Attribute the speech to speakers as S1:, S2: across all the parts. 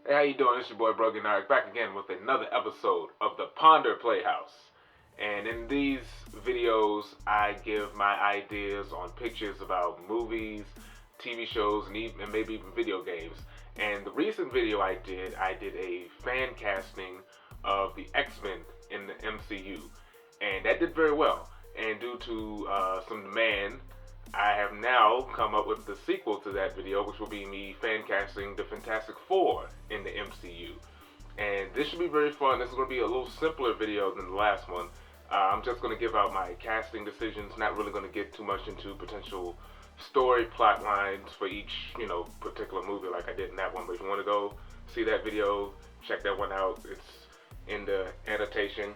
S1: Hey, how you doing? It's your boy Brogi Naric back again with another episode of the Ponder Playhouse. And in these videos, I give my ideas on pictures about movies, TV shows, and maybe even video games. And the recent video I did a fan casting of the X-Men in the MCU, and that did very well. And due to some demand, I have now come up with the sequel to that video, which will be me fan casting the Fantastic Four in the MCU. And this should be very fun. This is going to be a little simpler video than the last one. I'm just going to give out my casting decisions, not really going to get too much into potential story plot lines for each, particular movie like I did in that one. But if you want to go see that video, check that one out. It's in the annotation.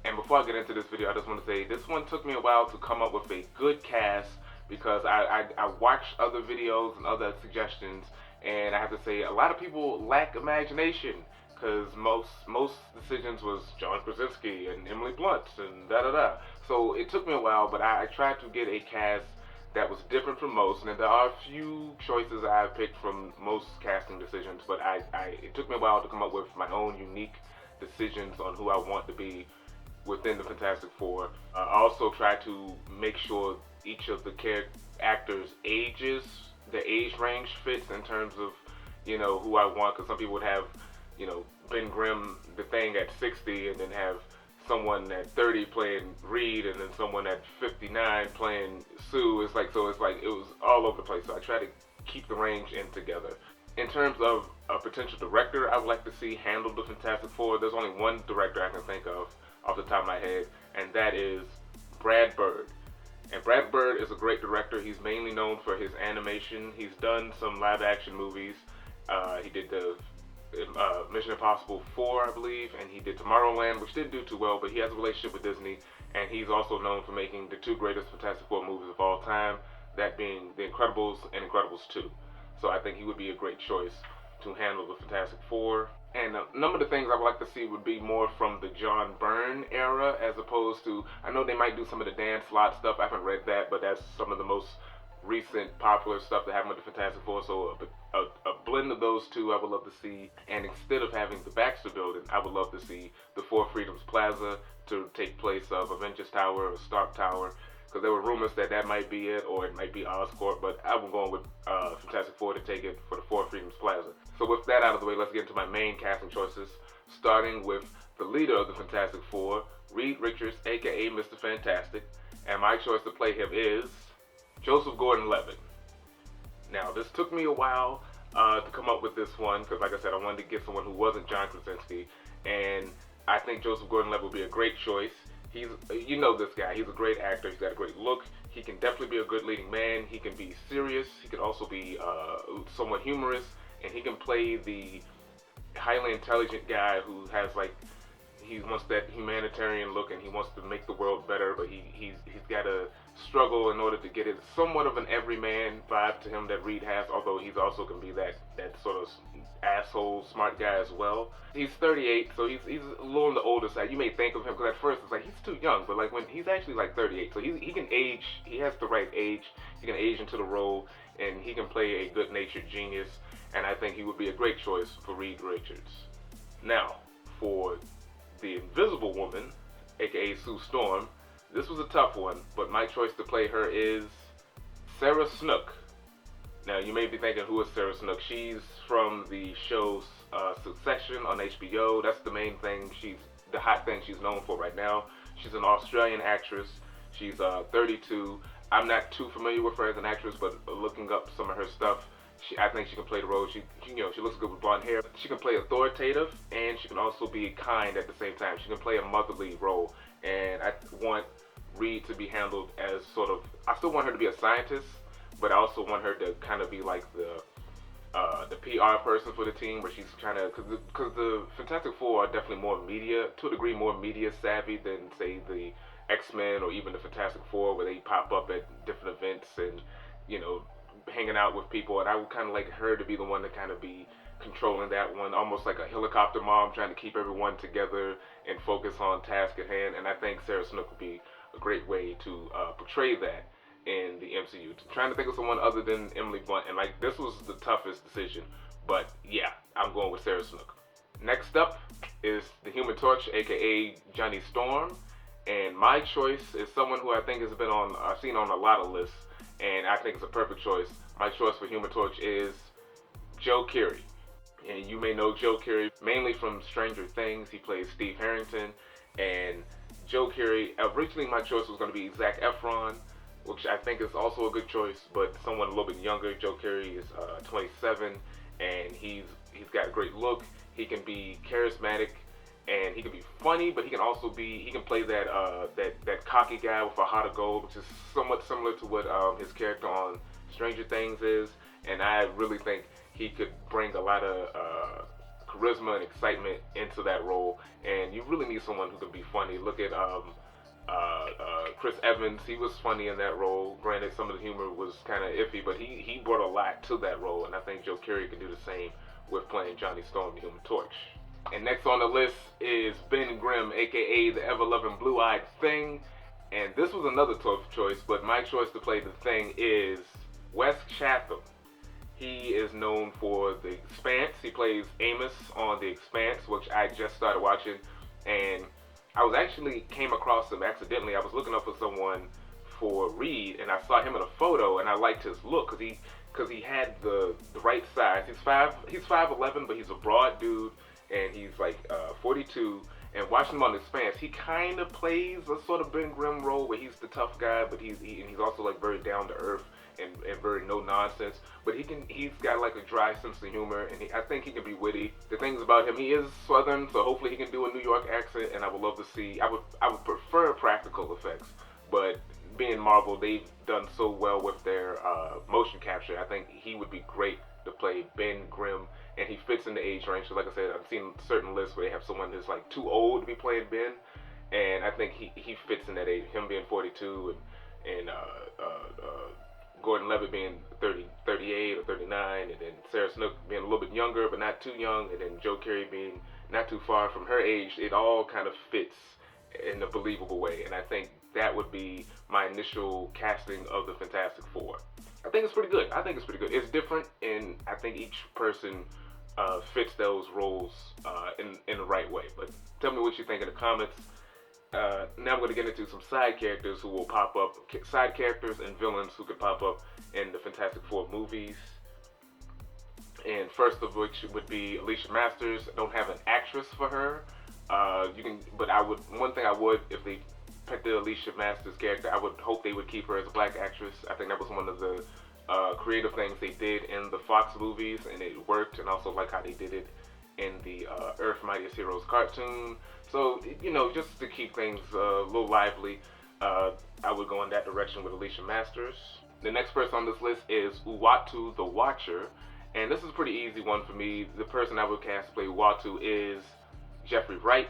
S1: And before I get into this video, I just want to say this one took me a while to come up with a good cast, because I watched other videos and other suggestions, and I have to say a lot of people lack imagination, because most decisions was John Krasinski and Emily Blunt and da-da-da. So it took me a while, but I tried to get a cast that was different from most, and there are a few choices I picked from most casting decisions, but it took me a while to come up with my own unique decisions on who I want to be within the Fantastic Four. I also try to make sure each of the actors' ages, the age range fits in terms of, who I want, because some people would have, Ben Grimm, the Thing, at 60, and then have someone at 30 playing Reed, and then someone at 59 playing Sue. It was all over the place. So I try to keep the range in together. In terms of a potential director I would like to see handle the Fantastic Four, there's only one director I can think of off the top of my head, and that is Brad Bird. And Brad Bird is a great director. He's mainly known for his animation. He's done some live action movies. He did the Mission Impossible 4, I believe, and he did Tomorrowland, which didn't do too well, but he has a relationship with Disney, and he's also known for making the two greatest Fantastic Four movies of all time, that being The Incredibles and Incredibles 2. So I think he would be a great choice to handle the Fantastic Four. And a number of the things I would like to see would be more from the John Byrne era, as opposed to, I know they might do some of the Dan Slott stuff. I haven't read that, but that's some of the most recent popular stuff that happened with the Fantastic Four. So a blend of those two I would love to see. And instead of having the Baxter Building, I would love to see the Four Freedoms Plaza to take place of Avengers Tower or Stark Tower, because there were rumors that might be it, or it might be Oscorp, but I'm going with Fantastic Four to take it for the Four Freedoms Plaza. So with that out of the way, let's get into my main casting choices, starting with the leader of the Fantastic Four, Reed Richards, aka Mr. Fantastic, and my choice to play him is Joseph Gordon-Levitt. Now, this took me a while to come up with this one, because like I said, I wanted to get someone who wasn't John Krasinski, and I think Joseph Gordon-Levitt would be a great choice. This guy, he's a great actor, he's got a great look, he can definitely be a good leading man, he can be serious, he can also be somewhat humorous, and he can play the highly intelligent guy who has he wants that humanitarian look, and he wants to make the world better, but he's got to struggle in order to get it. Somewhat of an everyman vibe to him that Reed has, although he's also can be that sort of asshole smart guy as well. He's 38, so he's a little on the older side. You may think of him, because at first it's he's too young, but when he's actually 38, so he can age. He has the right age. He can age into the role, and he can play a good-natured genius. And I think he would be a great choice for Reed Richards. Now, for the Invisible Woman, aka Sue Storm, this was a tough one, but my choice to play her is Sarah Snook. Now, you may be thinking, who is Sarah Snook? She's from the show Succession on HBO. That's the main thing. She's the hot thing she's known for right now. She's an Australian actress. She's 32. I'm not too familiar with her as an actress, but looking up some of her stuff, I think she can play the role. She looks good with blonde hair. She can play authoritative, and she can also be kind at the same time. She can play a motherly role, and I want Reed to be handled as I still want her to be a scientist, but I also want her to kind of be like the PR person for the team, where she's trying to, because the Fantastic Four are definitely more media, to a degree, more media savvy than, say, the X-Men or even the Fantastic Four, where they pop up at different events and, hanging out with people, and I would kind of like her to be the one to kind of be controlling that one, almost like a helicopter mom, trying to keep everyone together and focus on task at hand. And I think Sarah Snook would be a great way to portray that in the MCU. Trying to think of someone other than Emily Blunt, and this was the toughest decision, but yeah, I'm going with Sarah Snook. Next up is the Human Torch, aka Johnny Storm, and my choice is someone who I think has been on, I've seen on a lot of lists, and I think it's a perfect choice. My choice for Human Torch is Joe Keery. And you may know Joe Keery mainly from Stranger Things. He plays Steve Harrington. And Joe Keery, originally my choice was going to be Zac Efron, which I think is also a good choice, but someone a little bit younger. Joe Keery is 27, and he's got a great look. He can be charismatic, and he can be funny, but he can also he can play that cocky guy with a heart of gold, which is somewhat similar to what his character on Stranger Things is. And I really think he could bring a lot of charisma and excitement into that role. And you really need someone who can be funny. Look at Chris Evans. He was funny in that role. Granted, some of the humor was kind of iffy, but he brought a lot to that role. And I think Joe Keery can do the same with playing Johnny Storm, the Human Torch. And next on the list is Ben Grimm, aka the ever-loving blue-eyed Thing. And this was another tough choice, but my choice to play the Thing is Wes Chatham. He is known for The Expanse. He plays Amos on The Expanse, which I just started watching, and I came across him accidentally. I was looking up for someone for Reed, and I saw him in a photo, and I liked his look because he had the right size. He's 5'11", but he's a broad dude, and he's like 42. And watching him on The Expanse, he kind of plays a sort of Ben Grimm role where he's the tough guy, but he's also like very down to earth and very no nonsense. But he's got like a dry sense of humor, and I think he can be witty. The things about him, he is Southern, so hopefully he can do a New York accent. And I would love to see. I would prefer practical effects, but being Marvel, they've done so well with their motion capture. I think he would be great to play Ben Grimm, and he fits in the age range. So like I said, I've seen certain lists where they have someone that's like too old to be playing Ben, and I think he fits in that age. Him being 42 and Gordon Levitt being 38 or 39, and then Sarah Snook being a little bit younger but not too young, and then Joe Keery being not too far from her age, it all kind of fits in a believable way. And I think that would be my initial casting of the Fantastic Four. I think it's pretty good. It's different, and I think each person fits those roles in the right way. But tell me what you think in the comments. Now I'm going to get into some side characters who will pop up, side characters and villains who could pop up in the Fantastic Four movies. And first of which would be Alicia Masters. I don't have an actress for her. One thing I would, if they picked the Alicia Masters character, I would hope they would keep her as a black actress. I think that was one of the creative things they did in the Fox movies, and it worked. And also like how they did it in the Earth Mightiest Heroes cartoon. So, just to keep things a little lively, I would go in that direction with Alicia Masters. The next person on this list is Uatu the Watcher, and this is a pretty easy one for me. The person I would cast to play Uatu is Jeffrey Wright.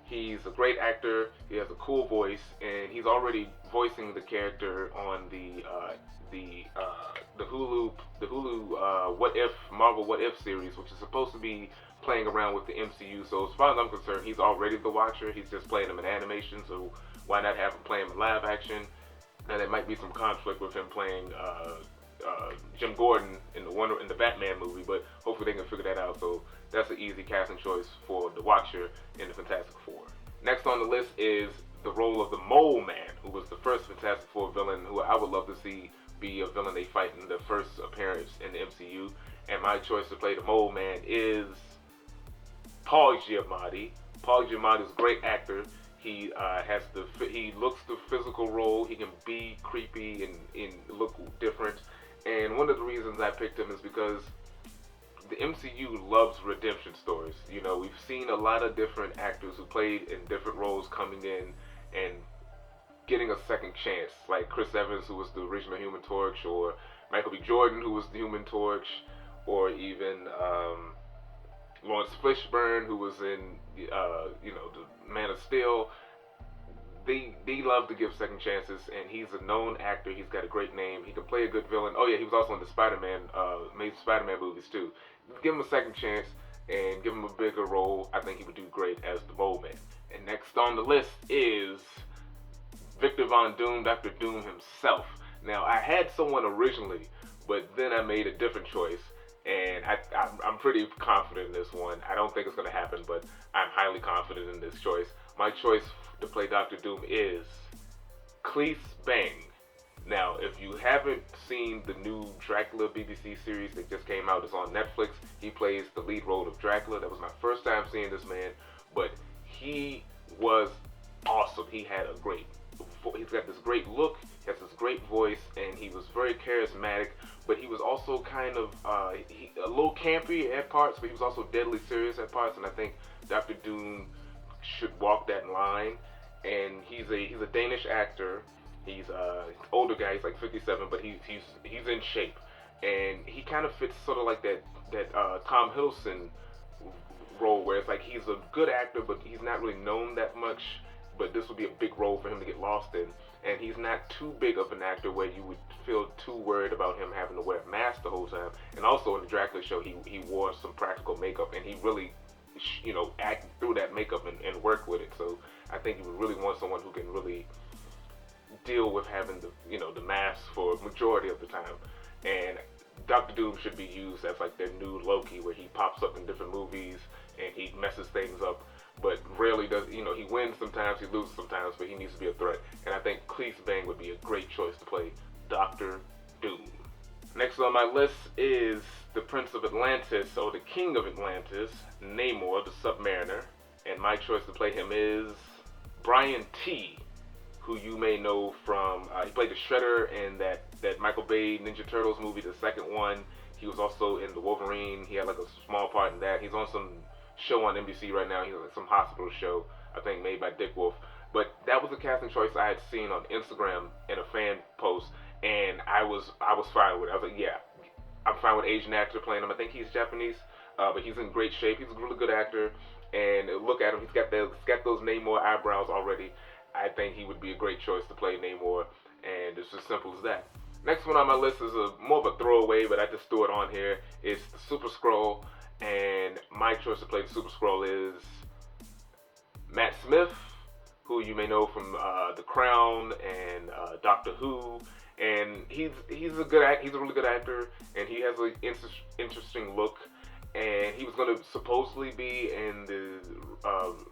S1: He's a great actor, he has a cool voice, and he's already voicing the character on the Hulu Marvel What If series, which is supposed to be playing around with the MCU. So as far as I'm concerned, he's already the Watcher. He's just playing him in animation, so why not have him play him in live action? Now there might be some conflict with him playing Jim Gordon in the Batman movie, but hopefully they can figure that out. So that's an easy casting choice for the Watcher in the Fantastic Four. Next on the list is the role of the Mole Man, who was the first Fantastic Four villain, who I would love to see be a villain they fight in the first appearance in the MCU. And my choice to play the Mole Man is Paul Giamatti. Paul Giamatti is a great actor. He looks the physical role. He can be creepy and look different. And one of the reasons I picked him is because the MCU loves redemption stories. We've seen a lot of different actors who played in different roles coming in and getting a second chance, like Chris Evans, who was the original Human Torch, or Michael B. Jordan, who was the Human Torch, or even Lawrence Fishburne, who was in the Man of Steel. They love to give second chances, and he's a known actor. He's got a great name. He can play a good villain. Oh yeah, he was also in the Amazing Spider-Man movies too. Give him a second chance and give him a bigger role. I think he would do great as the Mole Man. And next on the list is Victor Von Doom, Dr. Doom himself. Now, I had someone originally, but then I made a different choice, And I'm pretty confident in this one. I don't think it's going to happen, but I'm highly confident in this choice. My choice to play Doctor Doom is Cleese Bang. Now, if you haven't seen the new Dracula BBC series that just came out, it's on Netflix. He plays the lead role of Dracula. That was my first time seeing this man, but he was awesome. He's got this great look, he has this great voice, and he was very charismatic, but he was also kind of a little campy at parts, but he was also deadly serious at parts, and I think Dr. Doom should walk that line. And he's a Danish actor. He's an older guy. He's like 57, but he's in shape, and he kind of fits sort of like that Tom Hiddleston role, where it's like he's a good actor, but he's not really known that much. But this would be a big role for him to get lost in, and he's not too big of an actor where you would feel too worried about him having to wear a mask the whole time. And also in the Dracula show, he wore some practical makeup, and he really act through that makeup and work with it. So I think you would really want someone who can really deal with having the mask for a majority of the time. And Doctor Doom should be used as like their new Loki, where he pops up in different movies and he messes things up, but rarely does. He wins sometimes, he loses sometimes, but he needs to be a threat. And I think Cleese Bang would be a great choice to play Doctor Doom. Next on my list is the Prince of Atlantis, or the King of Atlantis, Namor, the Submariner. And my choice to play him is Brian T., who you may know from, he played the Shredder in that Michael Bay Ninja Turtles movie, the second one. He was also in the Wolverine. He had like a small part in that. He's on some show on NBC right now. He's like some hospital show, I think made by Dick Wolf. But that was a casting choice I had seen on Instagram in a fan post, and I was fine with it. I was like, yeah, I'm fine with Asian actor playing him. I think he's Japanese, but he's in great shape. He's a really good actor, and look at him. He's got those Namor eyebrows already. I think he would be a great choice to play Namor, and it's as simple as that. Next one on my list is more of a throwaway, but I just threw it on here. It's the Super Skrull, and my choice to play the Super Skrull is Matt Smith, who you may know from The Crown and Doctor Who. And he's a really good actor, and he has an interesting look. And he was going to supposedly be in the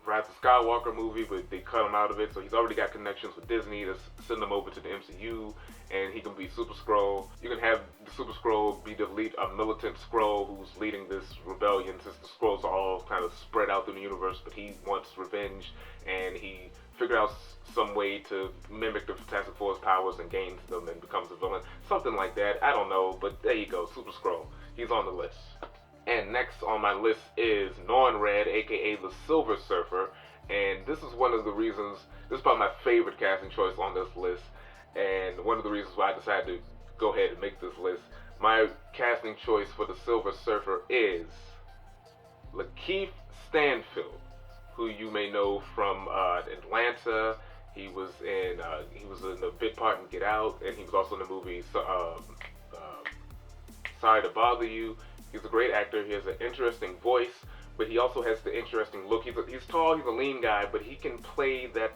S1: Rise of Skywalker movie, but they cut him out of it. So he's already got connections with Disney to send him over to the MCU, and he can be Super Skrull. You can have the Super Skrull be a militant Skrull who's leading this rebellion, since the Skrulls are all kind of spread out through the universe, but he wants revenge, and he figured out some way to mimic the Fantastic Four's powers and gains them and becomes a villain. Something like that. I don't know, but there you go, Super Skrull. He's on the list. And next on my list is Nornred, aka the Silver Surfer, and this is one of the reasons, this is probably my favorite casting choice on this list, and one of the reasons why I decided to go ahead and make this list. My casting choice for the Silver Surfer is Lakeith Stanfield, who you may know from Atlanta. He was in a bit part in Get Out, and he was also in the movie Sorry to Bother You. He's a great actor. He has an interesting voice, but he also has the interesting look. He's tall, he's a lean guy, but he can play that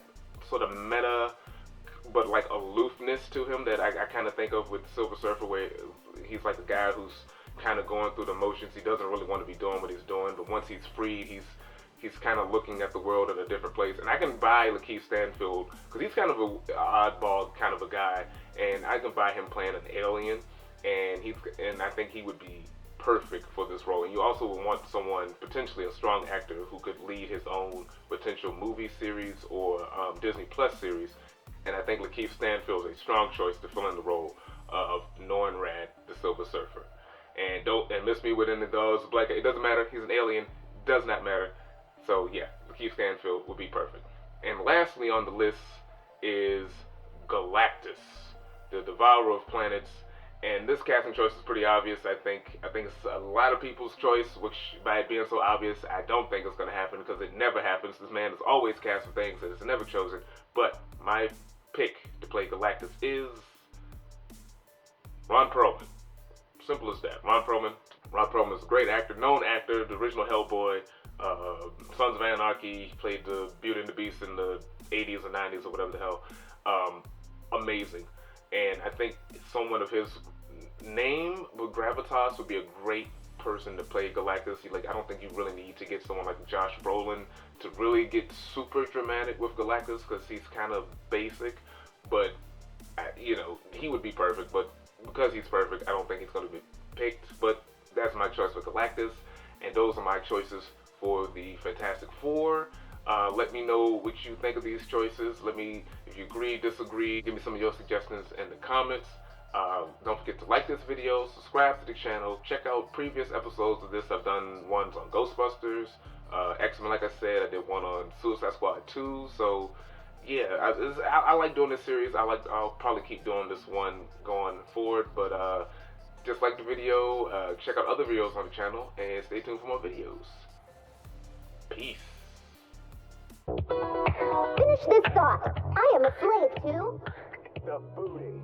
S1: sort of meta, but like aloofness to him that I kind of think of with Silver Surfer, where he's like a guy who's kind of going through the motions. He doesn't really want to be doing what he's doing, but once he's freed, he's kind of looking at the world in a different place. And I can buy Lakeith Stanfield, because he's kind of an oddball kind of a guy, and I can buy him playing an alien, and I think he would be perfect for this role. And you also would want someone, potentially a strong actor, who could lead his own potential movie series or Disney Plus series. And I think Lakeith Stanfield is a strong choice to fill in the role of Nornred, the Silver Surfer. And don't miss me with any of those black. It doesn't matter. He's an alien. Does not matter. So yeah, Lakeith Stanfield would be perfect. And lastly on the list is Galactus, the Devourer of Planets. And this casting choice is pretty obvious. I think it's a lot of people's choice, which by it being so obvious, I don't think it's going to happen, because it never happens. This man is always cast for things that is never chosen. But my pick to play Galactus is Ron Perlman. Simple as that. Ron Perlman is a great actor, known actor, the original Hellboy, Sons of Anarchy. He played the Beauty and the Beast in the 80s or 90s or whatever the hell. Amazing. And I think someone of his name with gravitas would be a great person to play Galactus. I don't think you really need to get someone like Josh Brolin to really get super dramatic with Galactus, because he's kind of basic. But he would be perfect. But because he's perfect, I don't think he's going to be picked. But that's my choice for Galactus, and those are my choices for the Fantastic Four. Let me know what you think of these choices. If you agree, disagree, give me some of your suggestions in the comments. Don't forget to like this video, subscribe to the channel, check out previous episodes of this. I've done ones on Ghostbusters, X-Men, like I said. I did one on Suicide Squad 2. So yeah, I like doing this series. I'll probably keep doing this one going forward. But just like the video, check out other videos on the channel, and stay tuned for more videos. Peace.
S2: Finish this thought. I am a slave to
S3: the booty.